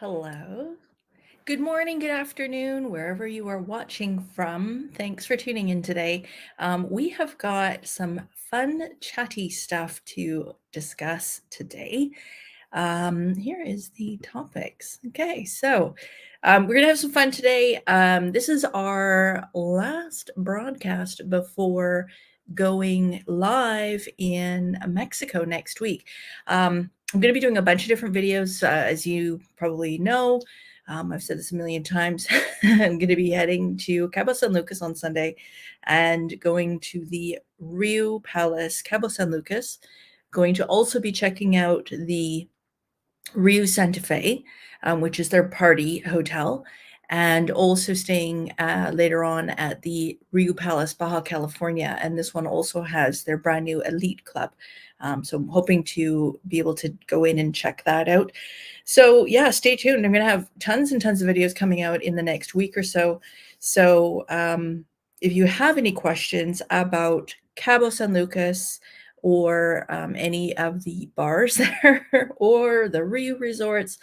Hello. Good morning, good afternoon, wherever you are watching from. Thanks for tuning in today. We have got some fun, chatty stuff to discuss today. Here is the topics. Okay, so we're going to have some fun today. This is our last broadcast before going live in Mexico next week. I'm going to be doing a bunch of different videos, as you probably know. I've said this a million times. I'm going to be heading to Cabo San Lucas on Sunday and going to the Rio Palace, Cabo San Lucas. Going to also be checking out the Rio Santa Fe, which is their party hotel, and also staying later on at the Rio Palace, Baja California. And this one also has their brand new elite club. So I'm hoping to be able to go in and check that out. So yeah, stay tuned. I'm going to have tons and tons of videos coming out in the next week or so. So if you have any questions about Cabo San Lucas or any of the bars there or the Rio resorts,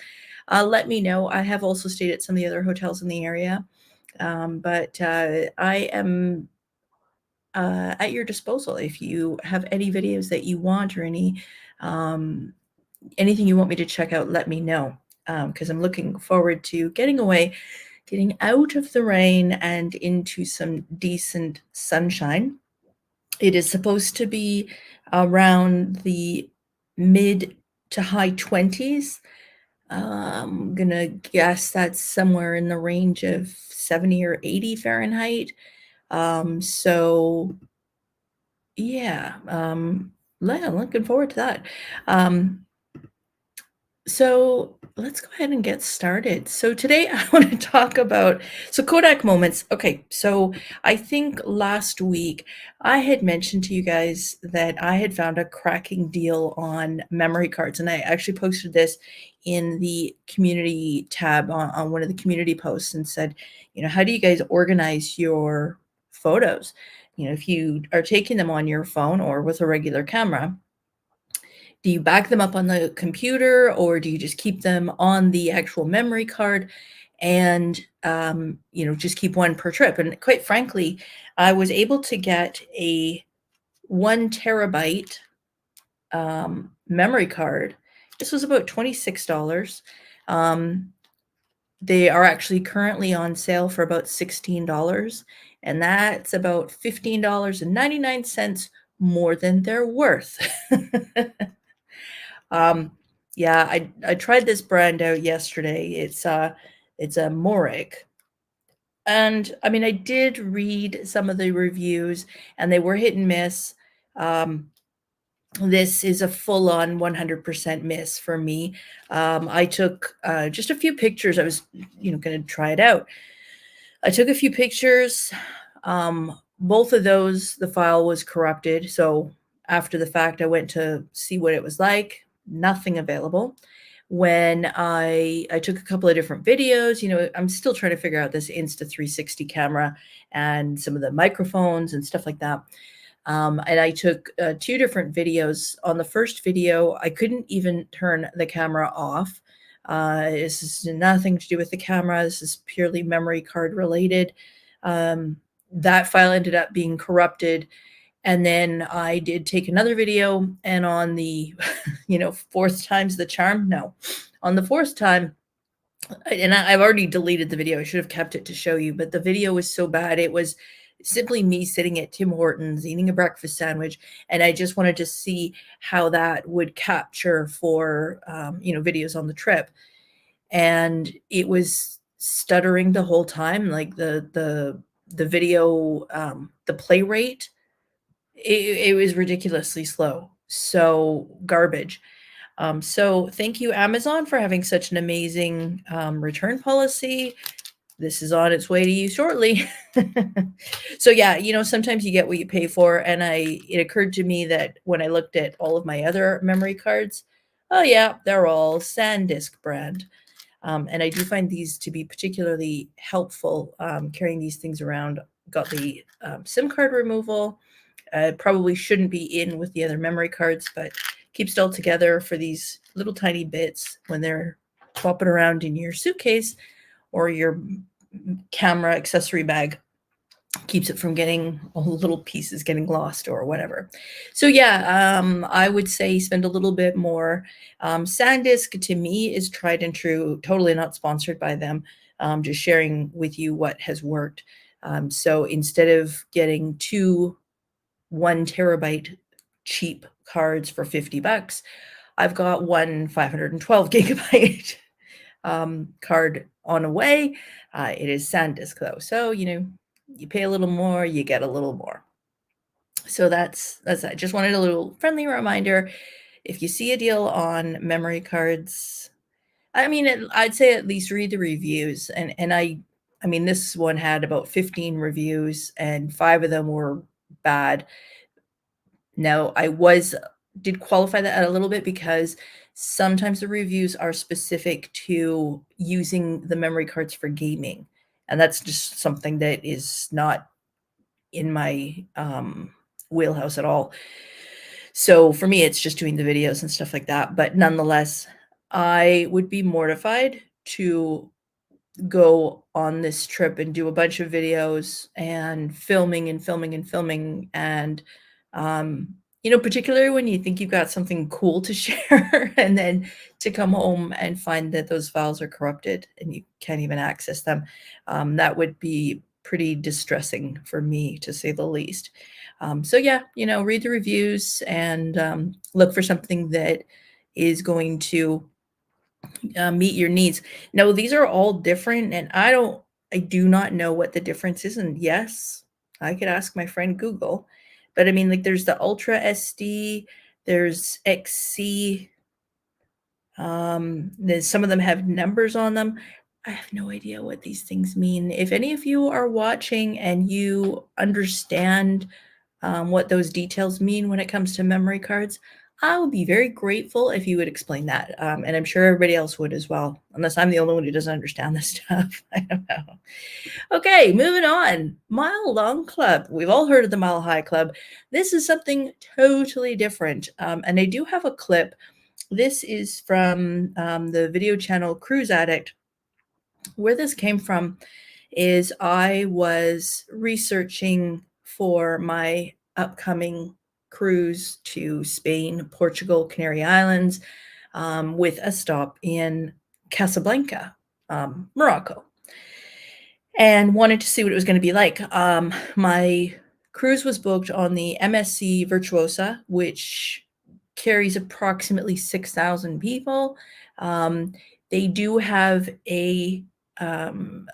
let me know. I have also stayed at some of the other hotels in the area, but I am at your disposal if you have any videos that you want or anything you want me to check out. Let me know, because I'm looking forward to getting away, getting out of the rain and into some decent sunshine. It is supposed to be around the mid to high 20s. I'm gonna guess that's somewhere in the range of 70 or 80 Fahrenheit. So yeah, looking forward to that. So let's go ahead and get started. So today I want to talk about Kodak moments. Okay, so I think last week I had mentioned to you guys that I had found a cracking deal on memory cards, and I actually posted this in the community tab on one of the community posts and said, how do you guys organize your photos? If you are taking them on your phone or with a regular camera, do you back them up on the computer, or do you just keep them on the actual memory card and, just keep one per trip? And quite frankly, I was able to get a 1 terabyte memory card. This was about $26. They are actually currently on sale for about $16, and that's about $15.99 more than they're worth. Yeah, I tried this brand out yesterday. It's a Morik. And I mean, I did read some of the reviews and they were hit and miss. This is a full-on 100% miss for me. I took just a few pictures. I was, going to try it out. I took a few pictures. Both of those, the file was corrupted. So after the fact, I went to see what it was like. Nothing available. When I took a couple of different videos, I'm still trying to figure out this Insta360 camera and some of the microphones and stuff like that. And I took 2 different videos. On the first video, I couldn't even turn the camera off. This is nothing to do with the camera. This is purely memory card related. That file ended up being corrupted. And then I did take another video, and on the, 4th time's the charm. No, on the 4th time, and I've already deleted the video. I should have kept it to show you, but the video was so bad. It was simply me sitting at Tim Hortons eating a breakfast sandwich, and I just wanted to see how that would capture for, videos on the trip. And it was stuttering the whole time, like the video, the play rate. It was ridiculously slow, so garbage. So thank you, Amazon, for having such an amazing return policy. This is on its way to you shortly. So yeah, sometimes you get what you pay for. And it occurred to me that when I looked at all of my other memory cards, oh yeah, they're all SanDisk brand. And I do find these to be particularly helpful, carrying these things around. Got the SIM card removal. Probably shouldn't be in with the other memory cards, but keeps it all together for these little tiny bits when they're swap it around in your suitcase or your camera accessory bag. Keeps it from getting all the little pieces getting lost or whatever. So yeah, I would say spend a little bit more. SanDisk to me is tried and true, totally not sponsored by them. Just sharing with you what has worked. So instead of getting 2 1 terabyte cheap cards for $50, I've got one 512 gigabyte card on a way. It is SanDisk though. So, you pay a little more, you get a little more. So that's that. Just wanted a little friendly reminder. If you see a deal on memory cards, I mean, I'd say at least read the reviews. And I mean, this one had about 15 reviews and 5 of them were bad. Now, did qualify that a little bit because sometimes the reviews are specific to using the memory cards for gaming. And that's just something that is not in my wheelhouse at all. So for me, it's just doing the videos and stuff like that. But nonetheless, I would be mortified to go on this trip and do a bunch of videos and filming and filming and filming. And, particularly when you think you've got something cool to share and then to come home and find that those files are corrupted and you can't even access them. That would be pretty distressing for me, to say the least. So yeah, read the reviews and look for something that is going to meet your needs. Now, these are all different, and I do not know what the difference is. And yes, I could ask my friend Google, but I mean, like, there's the Ultra SD, there's XC. Some of them have numbers on them. I have no idea what these things mean. If any of you are watching and you understand what those details mean when it comes to memory cards, I would be very grateful if you would explain that. And I'm sure everybody else would as well, unless I'm the only one who doesn't understand this stuff. I don't know. Okay, moving on. Mile Long Club. We've all heard of the Mile High Club. This is something totally different. And I do have a clip. This is from the video channel Cruise Addict. Where this came from is I was researching for my upcoming cruise to Spain, Portugal, Canary Islands, with a stop in Casablanca, Morocco, and wanted to see what it was going to be like. My cruise was booked on the MSC Virtuosa, which carries approximately 6,000 people. They do have a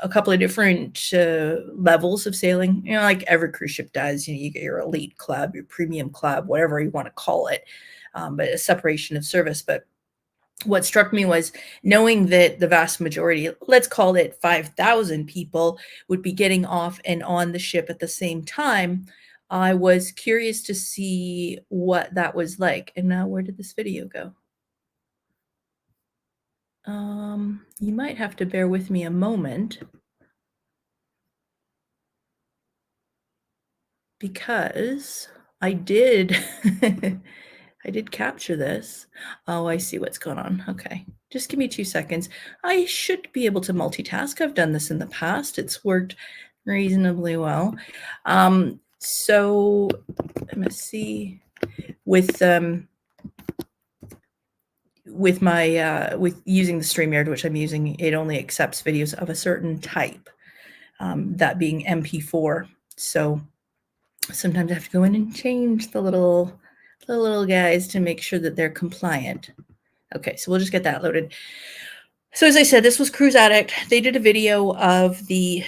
couple of different levels of sailing, like every cruise ship does. You get your elite club, your premium club, whatever you want to call it, but a separation of service. But what struck me was knowing that the vast majority, let's call it 5,000 people, would be getting off and on the ship at the same time. I was curious to see what that was like. And now, where did this video go? You might have to bear with me a moment, because I did I did capture this. Oh, I see what's going on. Okay, just give me 2 seconds. I should be able to multitask. I've done this in the past. It's worked reasonably well. So let's see, with my with using the StreamYard, which I'm using, it only accepts videos of a certain type, that being MP4. So sometimes I have to go in and change the little guys to make sure that they're compliant. Okay, so we'll just get that loaded. So as I said, this was Cruise Addict. They did a video of the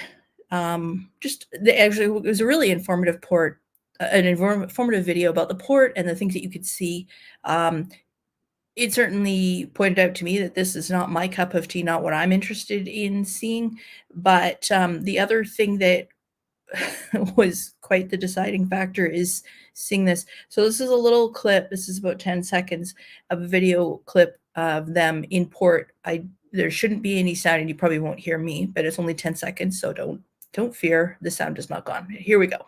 actually, it was a really informative port, an informative video about the port and the things that you could see. It certainly pointed out to me that this is not my cup of tea, not what I'm interested in seeing. But the other thing that was quite the deciding factor is seeing this. So this is a little clip. This is about 10 seconds of a video clip of them in port. There shouldn't be any sound, and you probably won't hear me, but it's only 10 seconds, so don't fear. The sound is not gone. Here we go.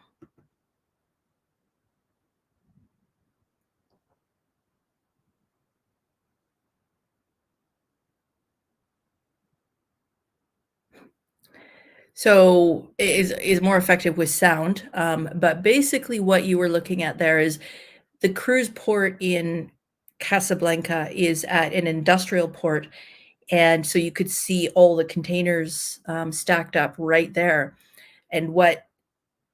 So is more effective with sound, but basically what you were looking at there is the cruise port in Casablanca is at an industrial port, and so you could see all the containers stacked up right there. And what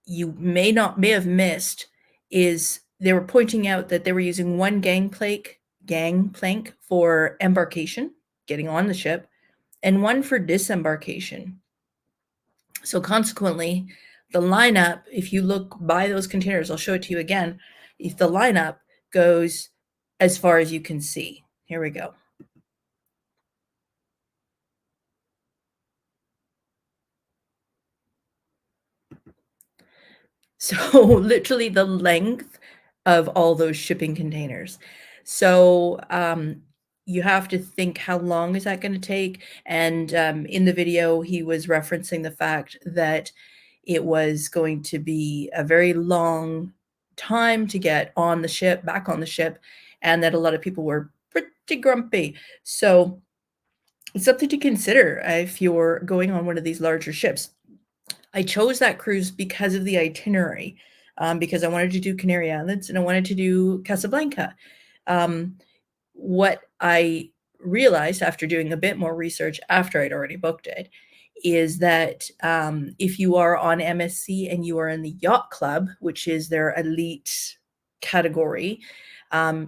you may have missed is they were pointing out that they were using one gangplank for embarkation, getting on the ship, and one for disembarkation. So consequently, the lineup, if you look by those containers, I'll show it to you again, if the lineup goes as far as you can see. Here we go. So literally the length of all those shipping containers. So you have to think, how long is that going to take? And in the video, he was referencing the fact that it was going to be a very long time to get on the ship, back on the ship, and that a lot of people were pretty grumpy. So it's something to consider if you're going on one of these larger ships. I chose that cruise because of the itinerary, because I wanted to do Canary Islands and I wanted to do Casablanca. What I realized after doing a bit more research after I'd already booked it is that if you are on MSC and you are in the yacht club, which is their elite category,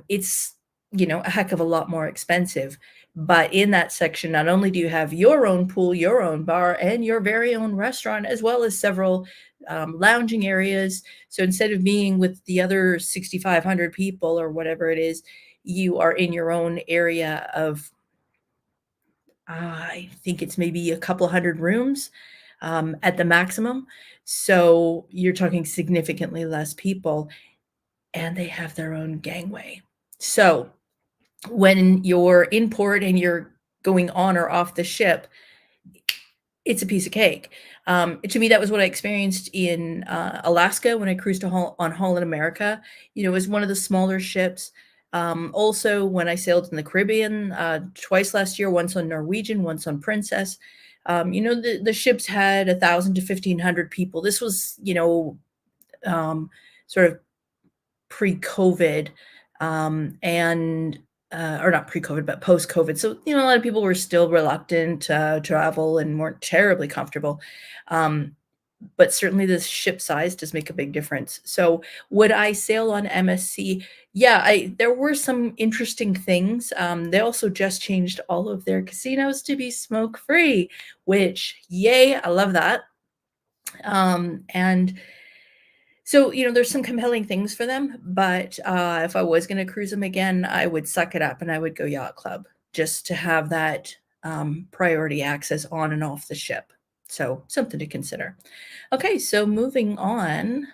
it's a heck of a lot more expensive. But in that section, not only do you have your own pool, your own bar, and your very own restaurant, as well as several lounging areas. So instead of being with the other 6,500 people or whatever it is, you are in your own area of, I think it's maybe a couple hundred rooms at the maximum. So you're talking significantly less people, and they have their own gangway. So when you're in port and you're going on or off the ship, it's a piece of cake. To me, that was what I experienced in Alaska when I cruised on Holland America. It was one of the smaller ships. Also, when I sailed in the Caribbean twice last year, once on Norwegian, once on Princess, the ships had 1,000 to 1,500 people. This was, sort of pre-COVID, and or not pre-COVID, but post-COVID. So, a lot of people were still reluctant to travel and weren't terribly comfortable. But certainly the ship size does make a big difference. So would I sail on MSC? Yeah, there were some interesting things. They also just changed all of their casinos to be smoke-free, which, yay, I love that. And so, there's some compelling things for them, but if I was going to cruise them again, I would suck it up and I would go yacht club just to have that priority access on and off the ship. So something to consider. Okay, so moving on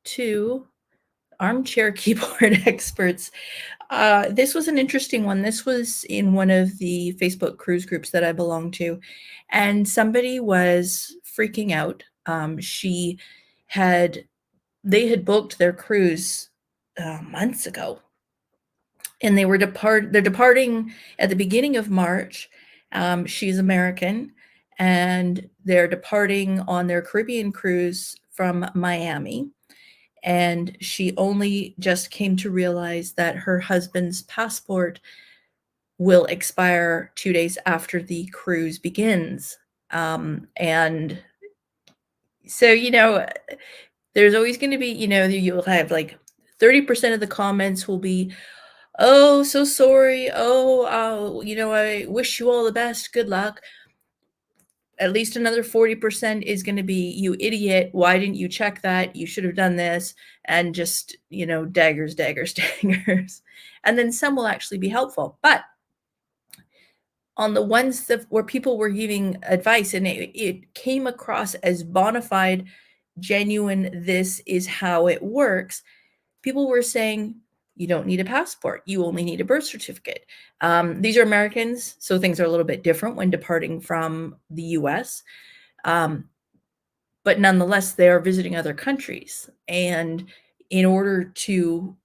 to armchair keyboard experts. This was an interesting one. This was in one of the Facebook cruise groups that I belong to, and somebody was freaking out. They had booked their cruise months ago, and they're departing at the beginning of March. She's American, and they're departing on their Caribbean cruise from Miami. And she only just came to realize that her husband's passport will expire 2 days after the cruise begins. And so, there's always going to be, you'll have like 30% of the comments will be, "Oh, so sorry. Oh, I wish you all the best. Good luck." At least another 40% is going to be, "You idiot. Why didn't you check that? You should have done this." And just, daggers, daggers, daggers. And then some will actually be helpful. But on the ones where people were giving advice and it came across as bona fide, genuine, this is how it works, people were saying, you don't need a passport. You only need a birth certificate. These are Americans, so things are a little bit different when departing from the US. But nonetheless, they are visiting other countries. And in order to,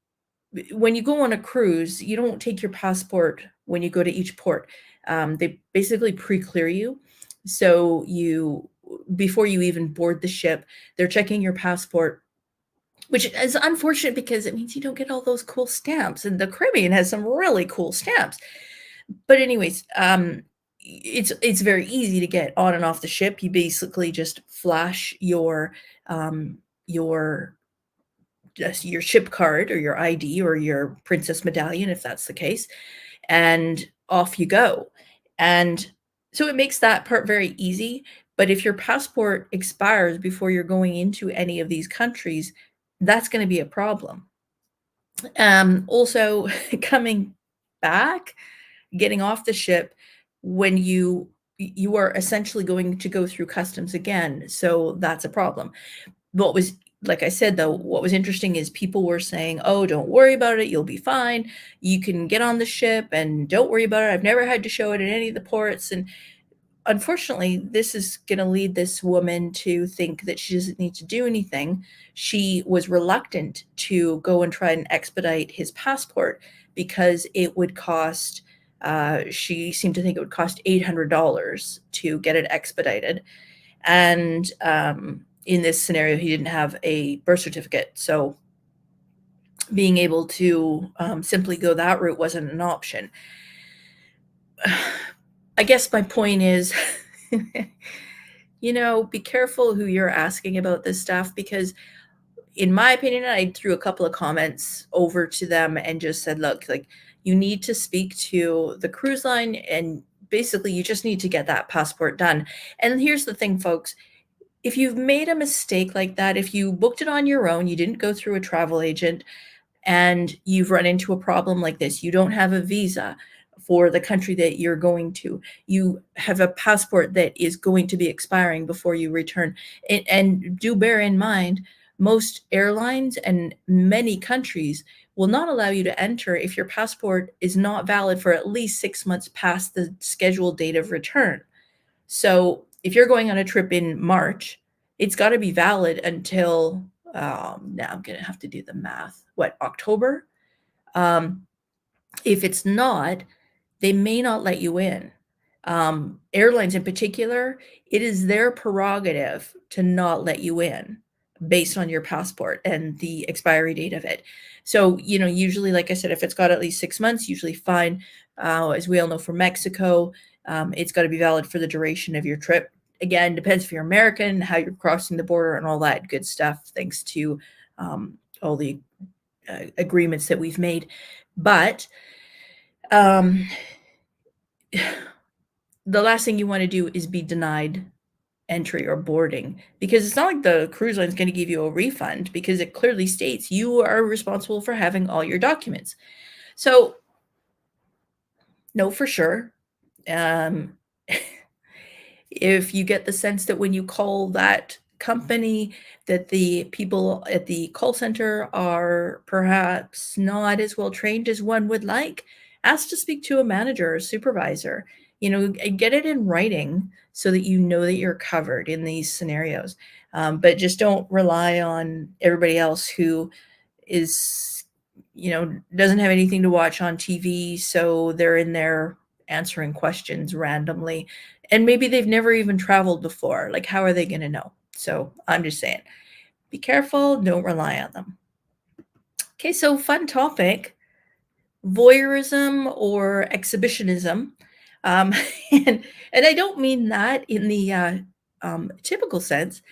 when you go on a cruise, you don't take your passport when you go to each port. They basically pre-clear you. So you before you even board the ship, they're checking your passport, which is unfortunate because it means you don't get all those cool stamps. And the Caribbean has some really cool stamps. But anyways, it's very easy to get on and off the ship. You basically just flash your ship card or your ID or your princess medallion, if that's the case, and off you go. And so it makes that part very easy. But if your passport expires before you're going into any of these countries, that's going to be a problem. Also, coming back, getting off the ship, when you are essentially going to go through customs again. So that's a problem. What was, like I said, though, what was interesting is people were saying, oh, don't worry about it. You'll be fine. You can get on the ship and don't worry about it. I've never had to show it at any of the ports. And unfortunately, this is going to lead this woman to think that she doesn't need to do anything. She was reluctant to go and try and expedite his passport because it would cost, she seemed to think it would cost $800 to get it expedited. And in this scenario, he didn't have a birth certificate. So being able to simply go that route wasn't an option. I guess my point is, be careful who you're asking about this stuff, because in my opinion, I threw a couple of comments over to them and just said, look, like, you need to speak to the cruise line, and basically you just need to get that passport done. And here's the thing, folks. If you've made a mistake like that, if you booked it on your own, you didn't go through a travel agent, and you've run into a problem like this, you don't have a visa for the country that you're going to, you have a passport that is going to be expiring before you return. And do bear in mind, most airlines and many countries will not allow you to enter if your passport is not valid for at least 6 months past the scheduled date of return. So if you're going on a trip in March, it's got to be valid until, now I'm going to have to do the math, October? If it's not, they may not let you in. Airlines in particular, it is their prerogative to not let you in based on your passport and the expiry date of it. So, usually, like I said, if it's got at least 6 months, usually fine. As we all know, for Mexico, it's got to be valid for the duration of your trip. Again, depends if you're American, how you're crossing the border, and all that good stuff, thanks to all the agreements that we've made. But the last thing you want to do is be denied entry or boarding, because it's not like the cruise line is going to give you a refund, because it clearly states you are responsible for having all your documents. So know for sure. If you get the sense that when you call that company, that the people at the call center are perhaps not as well trained as one would like, ask to speak to a manager or supervisor. Get it in writing so that you know that you're covered in these scenarios. But just don't rely on everybody else who is, doesn't have anything to watch on TV, so they're in there answering questions randomly. And maybe they've never even traveled before. Like, how are they going to know? So I'm just saying, be careful. Don't rely on them. Okay, so fun topic, voyeurism or exhibitionism. And I don't mean that in the typical sense.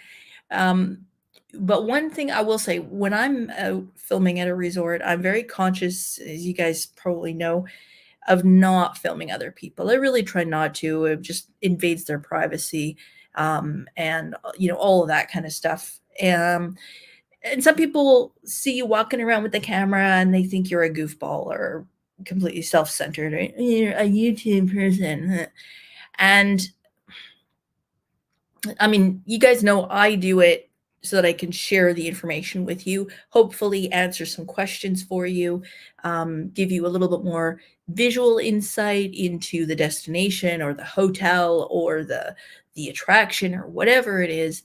But one thing I will say, when I'm out filming at a resort, I'm very conscious, as you guys probably know, of not filming other people. I really try not to. It just invades their privacy, and all of that kind of stuff. And some people see you walking around with the camera and they think you're a goofball or completely self-centered, or you're a YouTube person. And I mean, you guys know I do it so that I can share the information with you, hopefully answer some questions for you, give you a little bit more visual insight into the destination or the hotel or the attraction or whatever it is,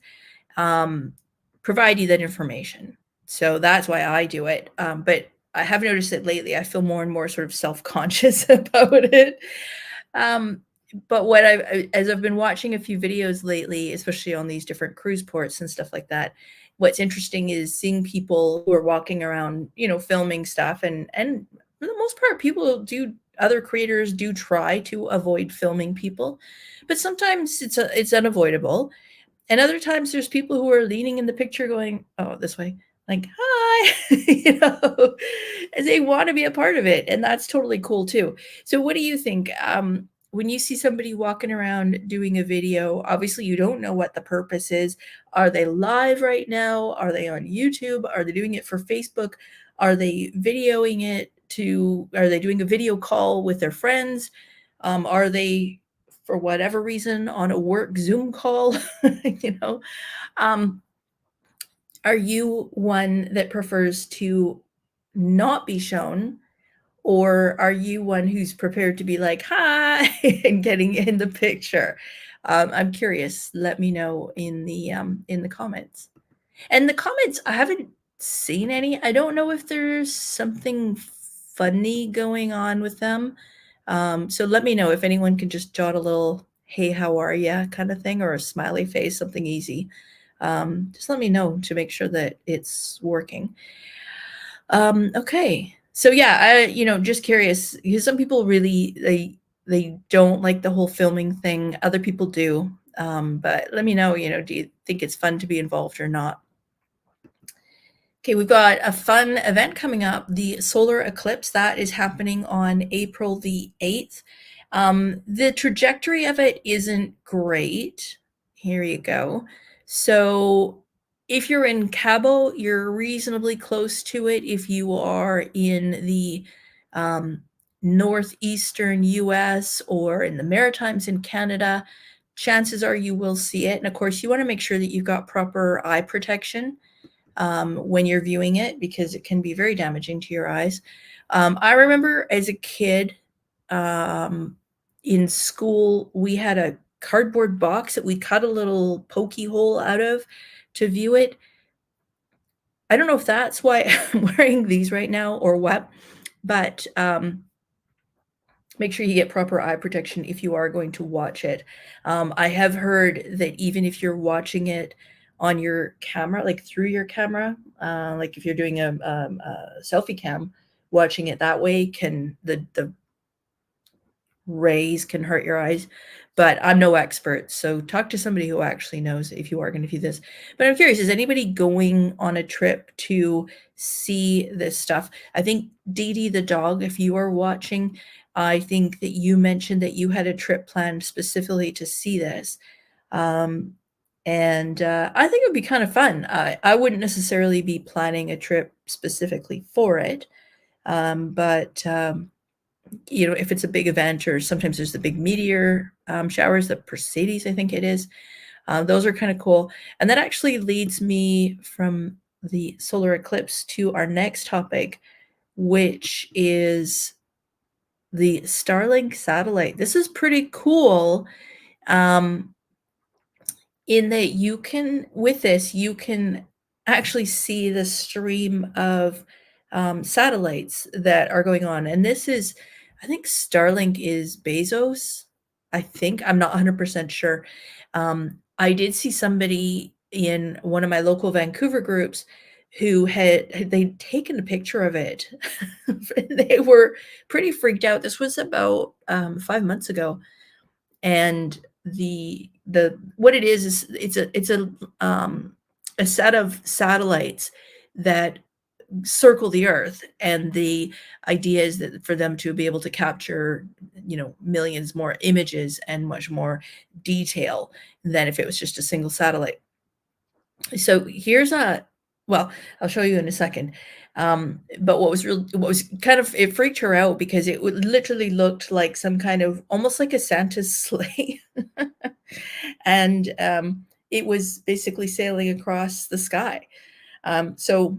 provide you that information. So that's why I do it. But I have noticed that lately I feel more and more sort of self-conscious about it. but as I've been watching a few videos lately, especially on these different cruise ports and stuff like that, what's interesting is seeing people who are walking around, filming stuff, and for the most part, other creators do try to avoid filming people, but sometimes it's unavoidable. And other times there's people who are leaning in the picture going, "Oh, this way," like, "Hi," and they want to be a part of it, and that's totally cool too. So what do you think? When you see somebody walking around doing a video, obviously you don't know what the purpose is. Are they live right now? Are they on YouTube? Are they doing it for Facebook? Are they are they doing a video call with their friends? Are they, for whatever reason, on a work Zoom call? you know, um, are you one that prefers to not be shown, or are you one who's prepared to be like, "Hi," and getting in the picture? I'm curious. Let me know in the comments. And the comments, I haven't seen any. I don't know if there's something funny going on with them. So let me know if anyone can just jot a little, "Hey, how are ya?" kind of thing, or a smiley face, something easy. Just let me know to make sure that it's working. Okay. So yeah, just curious, because some people really, they don't like the whole filming thing. Other people do. But let me know, do you think it's fun to be involved or not? Okay, we've got a fun event coming up, the solar eclipse that is happening on April the 8th. The trajectory of it isn't great. Here you go. So if you're in Cabo, you're reasonably close to it. If you are in the northeastern US or in the Maritimes in Canada, chances are you will see it. And of course, you want to make sure that you've got proper eye protection when you're viewing it, because it can be very damaging to your eyes. I remember as a kid in school, we had a cardboard box that we cut a little pokey hole out of to view it. I don't know if that's why I'm wearing these right now or what, but make sure you get proper eye protection if you are going to watch it. I have heard that even if you're watching it on your camera, like through your camera, like if you're doing a selfie cam, watching it that way the rays can hurt your eyes. But I'm no expert, so talk to somebody who actually knows if you are going to view this. But I'm curious, is anybody going on a trip to see this stuff? I think Dee the dog, if you are watching, I think that you mentioned that you had a trip planned specifically to see this. And I think it would be kind of fun. I wouldn't necessarily be planning a trip specifically for it, but if it's a big event, or sometimes there's the big meteor showers, the Perseids, I think it is. Those are kind of cool. And that actually leads me from the solar eclipse to our next topic, which is the Starlink satellite. This is pretty cool. In that with this, you can actually see the stream of satellites that are going on. And this is, I think Starlink is Bezos. I think, I'm not 100% sure. I did see somebody in one of my local Vancouver groups who they'd taken a picture of it. They were pretty freaked out. This was about 5 months ago. And what it is it's a set of satellites that circle the earth, and the idea is that for them to be able to capture millions more images and much more detail than if it was just a single satellite. So I'll show you in a second. But what was kind of, it freaked her out because it literally looked like some kind of, almost like a Santa's sleigh. And it was basically sailing across the sky. So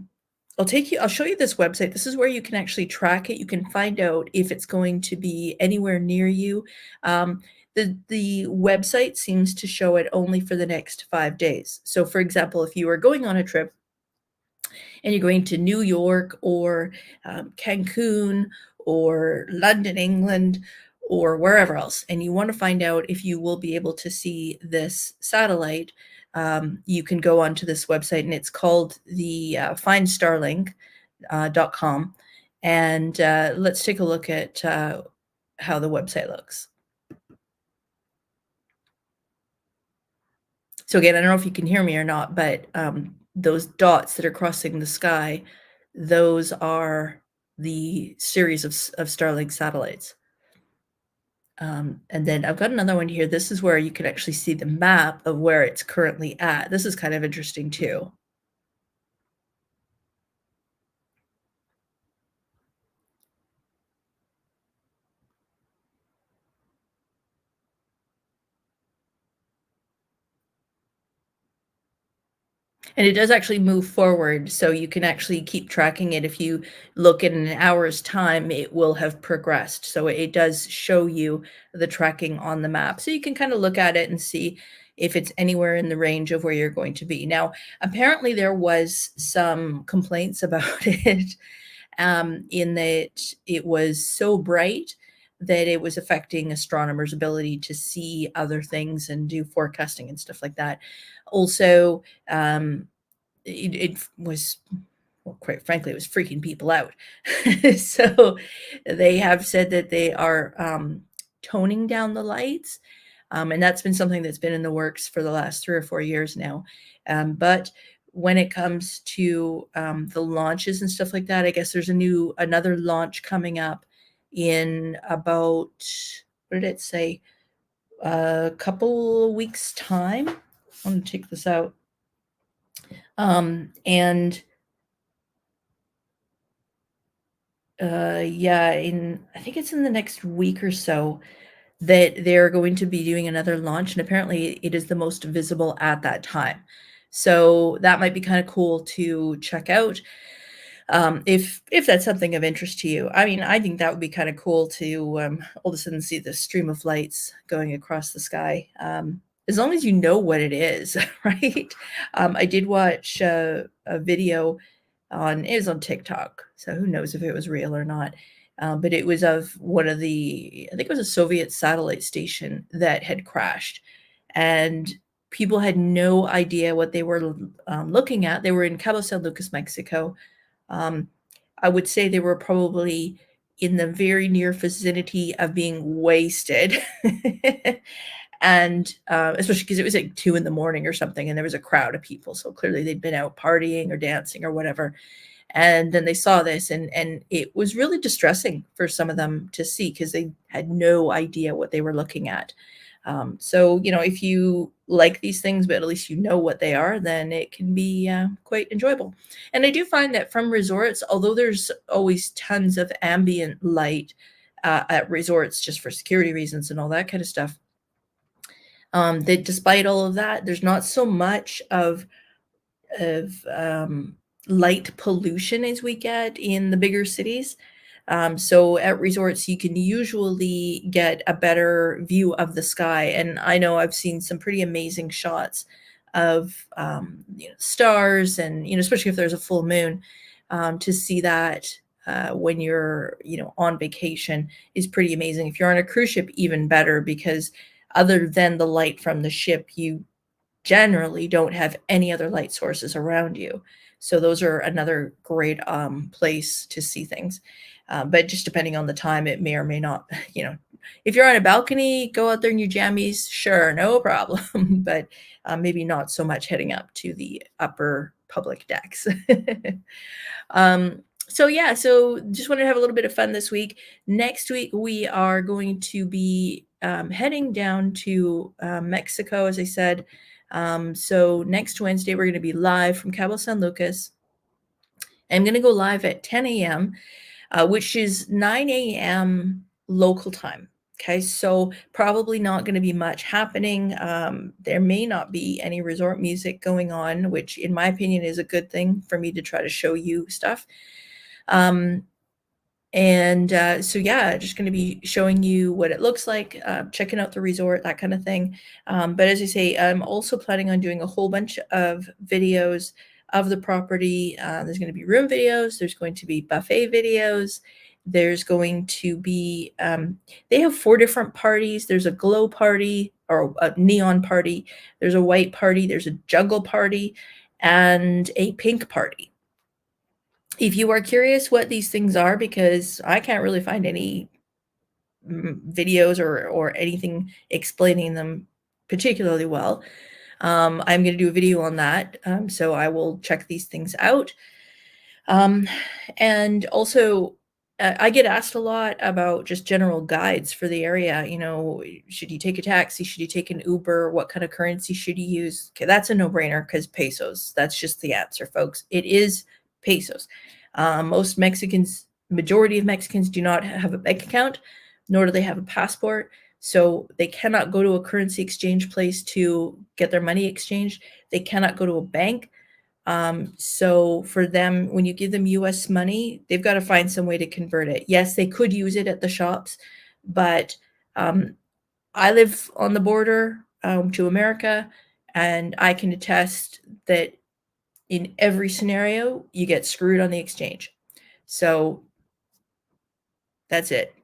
I'll show you this website. This is where you can actually track it. You can find out if it's going to be anywhere near you. The website seems to show it only for the next 5 days. So for example, if you are going on a trip and you're going to New York or Cancun or London, England, or wherever else, and you want to find out if you will be able to see this satellite, you can go onto this website, and it's called the 𝖠Starlink.com. And let's take a look at how the website looks. So again, I don't know if you can hear me or not, but those dots that are crossing the sky, those are the series of Starlink satellites. And then I've got another one here. This is where you can actually see the map of where it's currently at. This is kind of interesting too. And it does actually move forward, so you can actually keep tracking it. If you look in an hour's time, it will have progressed. So it does show you the tracking on the map. So you can kind of look at it and see if it's anywhere in the range of where you're going to be. Now, apparently there was some complaints about it, in that it was so bright that it was affecting astronomers' ability to see other things and do forecasting and stuff like that. Also, it was, well, quite frankly, it was freaking people out. So they have said that they are toning down the lights, and that's been something that's been in the works for the last 3 or 4 years now. But when it comes to the launches and stuff like that, I guess there's another launch coming up in about, what did it say? A couple weeks time. I'm going to take this out. And yeah, I think it's in the next week or so that they're going to be doing another launch, and apparently it is the most visible at that time. So that might be kind of cool to check out, if that's something of interest to you. I mean, I think that would be kind of cool to all of a sudden see the stream of lights going across the sky, as long as you know what it is, right? I did watch a video it was on TikTok, so who knows if it was real or not. But it was of one of I think it was a Soviet satellite station that had crashed, and people had no idea what they were looking at. They were in Cabo San Lucas, Mexico. I would say they were probably in the very near vicinity of being wasted. And especially because it was like 2 in the morning or something, and there was a crowd of people. So clearly they'd been out partying or dancing or whatever. And then they saw this, and it was really distressing for some of them to see, because they had no idea what they were looking at. So, if you like these things, but at least you know what they are, then it can be quite enjoyable. And I do find that from resorts, although there's always tons of ambient light at resorts just for security reasons and all that kind of stuff, that despite all of that, there's not so much of light pollution as we get in the bigger cities. So at resorts, you can usually get a better view of the sky. And I know I've seen some pretty amazing shots of stars, and especially if there's a full moon, to see that when you're on vacation is pretty amazing. If you're on a cruise ship, even better, because other than the light from the ship, you generally don't have any other light sources around you. So those are another great place to see things. But just depending on the time, it may or may not, if you're on a balcony, go out there in your jammies, sure, no problem. But maybe not so much heading up to the upper public decks. So yeah, so just wanted to have a little bit of fun this week. Next week, we are going to be heading down to Mexico, as I said. So next Wednesday, we're going to be live from Cabo San Lucas. I'm going to go live at 10 a.m., which is 9 a.m. local time. Okay, so probably not going to be much happening. There may not be any resort music going on, which in my opinion is a good thing for me to try to show you stuff. So yeah, just going to be showing you what it looks like, checking out the resort, that kind of thing. But as I say, I'm also planning on doing a whole bunch of videos of the property. There's going to be room videos. There's going to be buffet videos. There's going to be, they have 4 different parties. There's a glow party or a neon party. There's a white party. There's a juggle party and a pink party. If you are curious what these things are, because I can't really find any videos or anything explaining them particularly well, I'm going to do a video on that. So I will check these things out. And also, I get asked a lot about just general guides for the area. You know, should you take a taxi? Should you take an Uber? What kind of currency should you use? Okay, that's a no-brainer because pesos. That's just the answer, folks. It is pesos. Most Mexicans, majority of Mexicans do not have a bank account, nor do they have a passport. So they cannot go to a currency exchange place to get their money exchanged. They cannot go to a bank. So for them, when you give them US money, they've got to find some way to convert it. Yes, they could use it at the shops, but I live on the border to America, and I can attest that in every scenario, you get screwed on the exchange. So that's it.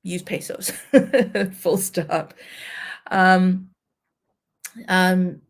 Use pesos. Full stop.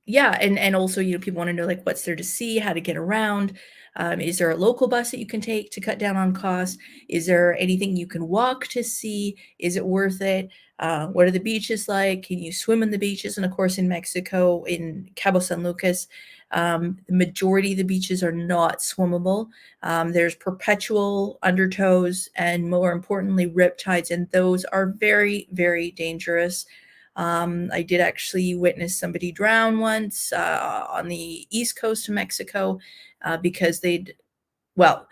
Yeah, and also, you know, people want to know, like, what's there to see, how to get around. Is there a local bus that you can take to cut down on costs? Is there anything you can walk to see? Is it worth it? What are the beaches like? Can you swim in the beaches? And of course, in Mexico, in Cabo San Lucas, the majority of the beaches are not swimmable. There's perpetual undertows and, more importantly, riptides, and those are very, very dangerous. I did actually witness somebody drown once on the east coast of Mexico because well,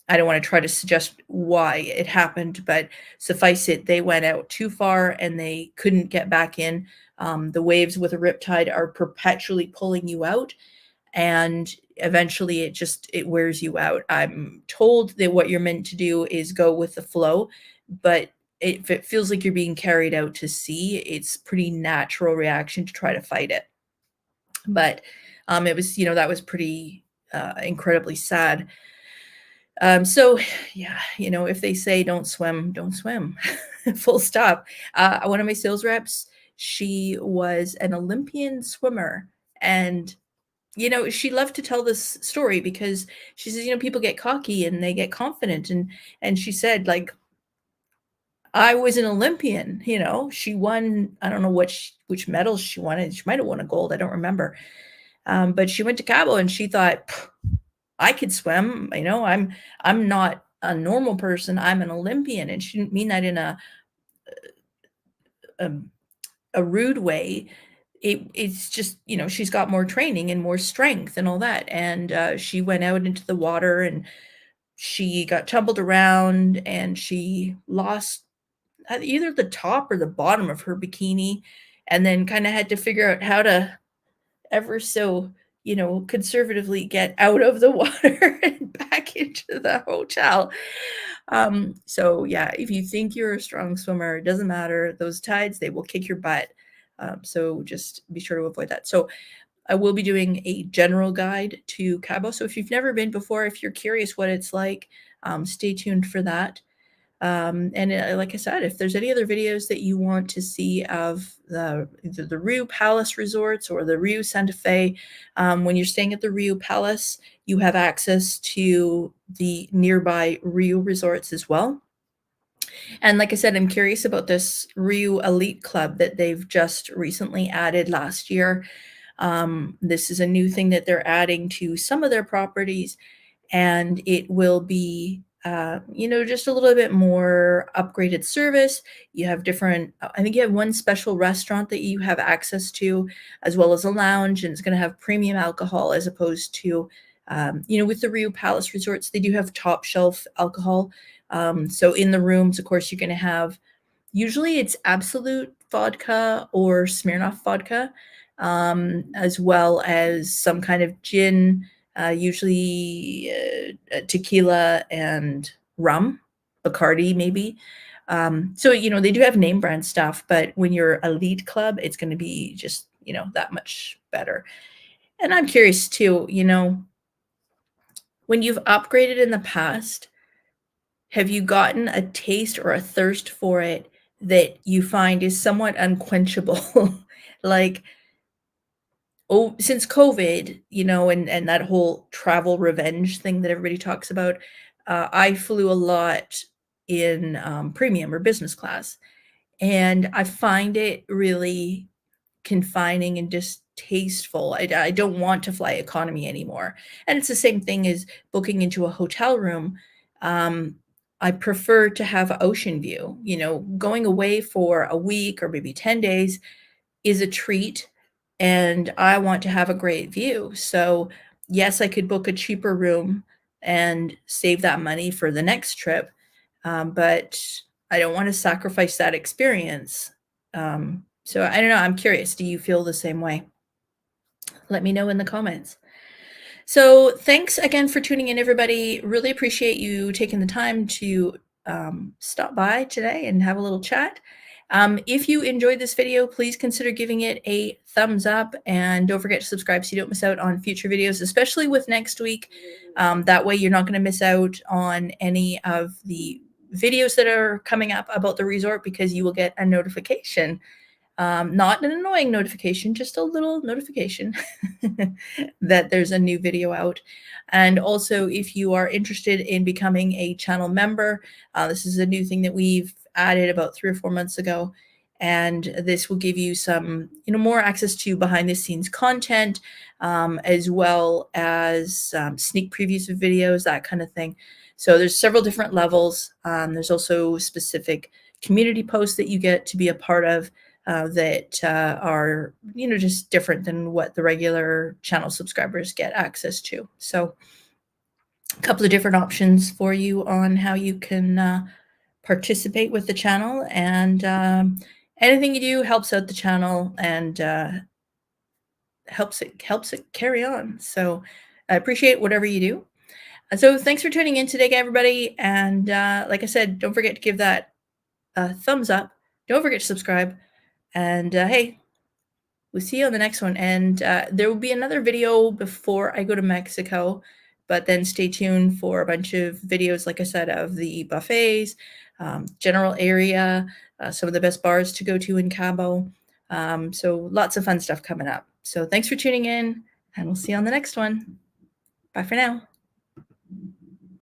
I don't want to try to suggest why it happened, but suffice it, they went out too far and they couldn't get back in. The waves with a riptide are perpetually pulling you out, and eventually it wears you out. I'm told that what you're meant to do is go with the flow, but if it feels like you're being carried out to sea, it's pretty natural reaction to try to fight it. But it was, you know, that was pretty incredibly sad. So yeah, you know, if they say don't swim, don't swim. Full stop. One of my sales reps, she was an Olympian swimmer, and you know, she loved to tell this story because she says, you know, people get cocky and they get confident, and she said, like, I was an Olympian, you know. She won, I don't know which medals she won. She might have won a gold, I don't remember. But she went to Cabo and she thought, I could swim, you know. I'm not a normal person, I'm an Olympian. And she didn't mean that in a rude way. It's just, you know, she's got more training and more strength and all that. And she went out into the water and she got tumbled around and she lost either the top or the bottom of her bikini, and then kind of had to figure out how to ever so, you know, conservatively get out of the water and back into the hotel. So yeah, if you think you're a strong swimmer, it doesn't matter. Those tides, they will kick your butt. So just be sure to avoid that. So I will be doing a general guide to Cabo. So if you've never been before, if you're curious what it's like, stay tuned for that. And like I said, if there's any other videos that you want to see of either the Rio Palace resorts or the Rio Santa Fe, when you're staying at the Rio Palace, you have access to the nearby Rio resorts as well. And like I said, I'm curious about this Rio Elite Club that they've just recently added last year. This is a new thing that they're adding to some of their properties, and it will be you know, just a little bit more upgraded service. You have different, I think you have one special restaurant that you have access to, as well as a lounge, and it's going to have premium alcohol as opposed to, you know, with the Rio Palace resorts, they do have top shelf alcohol. So in the rooms, of course, you're going to have, usually it's Absolute vodka or Smirnoff vodka, as well as some kind of gin, usually tequila and rum, Bacardi maybe. So, you know, they do have name brand stuff, but when you're Elite Club, it's going to be just, you know, that much better. And I'm curious too, you know, when you've upgraded in the past, have you gotten a taste or a thirst for it that you find is somewhat unquenchable? Like, oh, since COVID, and that whole travel revenge thing that everybody talks about, I flew a lot in, premium or business class, and I find it really confining and distasteful. I don't want to fly economy anymore, and it's the same thing as booking into a hotel room. Um, I prefer to have ocean view. Going away for a week or maybe 10 days is a treat, and I want to have a great view. So, yes, I could book a cheaper room and save that money for the next trip, but I don't want to sacrifice that experience. So I don't know. I'm curious. Do you feel the same way? Let me know in the comments. So thanks again for tuning in, everybody. Really appreciate you taking the time to stop by today and have a little chat. If you enjoyed this video, please consider giving it a thumbs up, and don't forget to subscribe so you don't miss out on future videos, especially with next week. That way you're not going to miss out on any of the videos that are coming up about the resort, because you will get a notification. Not an annoying notification, just a little notification that there's a new video out. And also, if you are interested in becoming a channel member, this is a new thing that we've added about 3 or 4 months ago. And this will give you some, more access to behind the scenes content, as well as sneak previews of videos, that kind of thing. So there's several different levels. There's also specific community posts that you get to be a part of, that are, just different than what the regular channel subscribers get access to. So a couple of different options for you on how you can participate with the channel, and anything you do helps out the channel and helps it carry on. So I appreciate whatever you do. So thanks for tuning in today, everybody. And like I said, don't forget to give that a thumbs up. Don't forget to subscribe. And hey, we'll see you on the next one. And there will be another video before I go to Mexico, but then stay tuned for a bunch of videos, like I said, of the buffets, general area, some of the best bars to go to in Cabo. So lots of fun stuff coming up. So thanks for tuning in, and we'll see you on the next one. Bye for now.